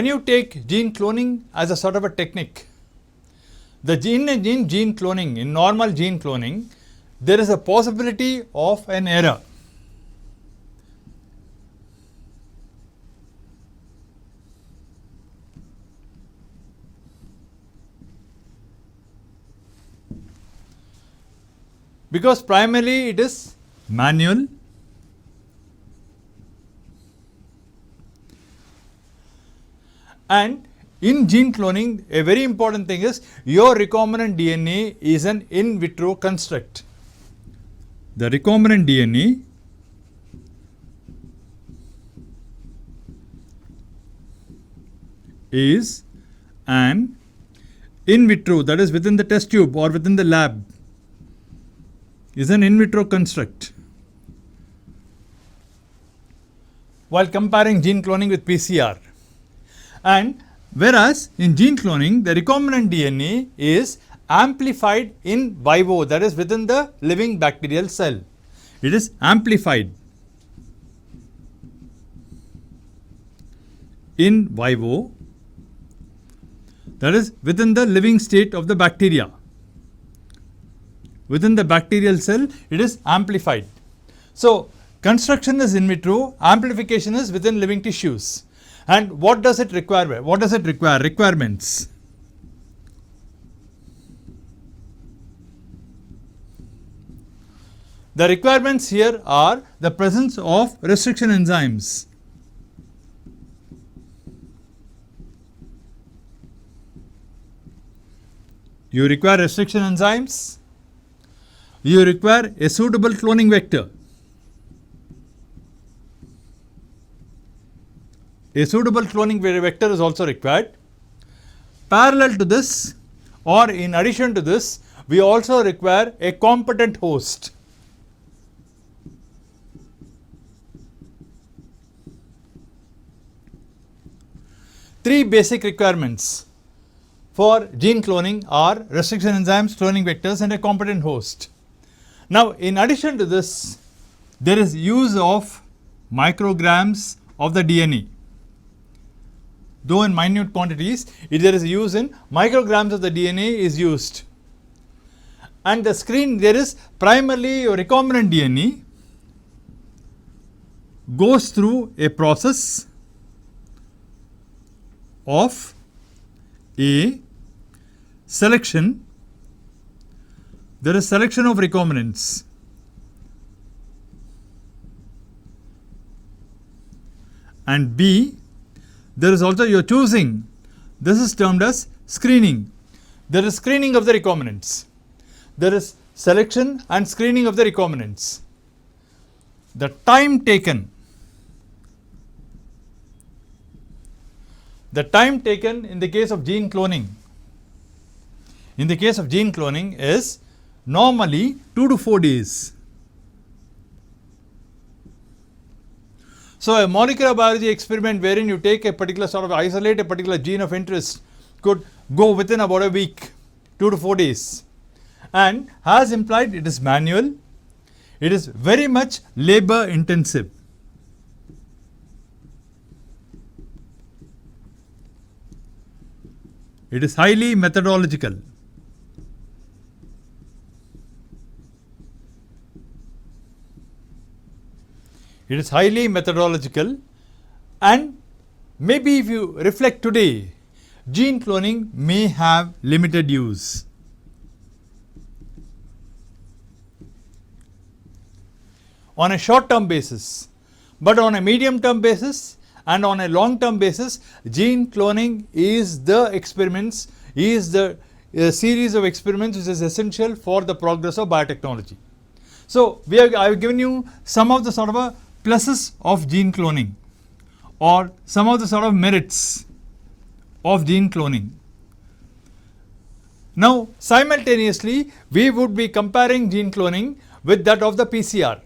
when you take gene cloning as a sort of a technique, the gene cloning, in normal gene cloning, there is a possibility of an error. Because primarily it is manual, and in gene cloning a very important thing is your recombinant DNA is an in vitro construct. The recombinant DNA is an in vitro, that is within the test tube or within the lab, is an in vitro construct. While comparing gene cloning with PCR, and whereas in gene cloning the recombinant DNA is amplified in vivo, that is within the living bacterial cell. It is amplified in vivo, that is within the living state of the bacteria. Within the bacterial cell it is amplified. So, construction is in vitro, amplification is within living tissues. And what does it require? What does it require? Requirements. The requirements here are the presence of restriction enzymes. You require restriction enzymes. You require a suitable cloning vector. A suitable cloning vector is also required. Parallel to this, or in addition to this, we also require a competent host. Three basic requirements for gene cloning are restriction enzymes, cloning vectors, and a competent host. Now, in addition to this, there is use of micrograms of the DNA. Though in minute quantities, if there is use in micrograms of the DNA is used. And the screen, there is primarily your recombinant DNA goes through a process of a selection. There is selection of recombinants. And B, there is also your choosing. This is termed as screening. There is screening of the recombinants. There is selection and screening of the recombinants. The time taken in the case of gene cloning, is normally 2 to 4 days. So, a molecular biology experiment wherein you take a particular sort of isolate a particular gene of interest could go within about a week, 2 to 4 days. And as implied, it is manual, it is very much labor intensive. It is highly methodological. It is highly methodological, and maybe if you reflect today, gene cloning may have limited use. On a short term basis, but on a medium term basis and on a long term basis, gene cloning is the experiments, is the series of experiments which is essential for the progress of biotechnology. So, I have given you some of the sort of pluses of gene cloning, or some of the sort of merits of gene cloning. Now, simultaneously we would be comparing gene cloning with that of the PCR.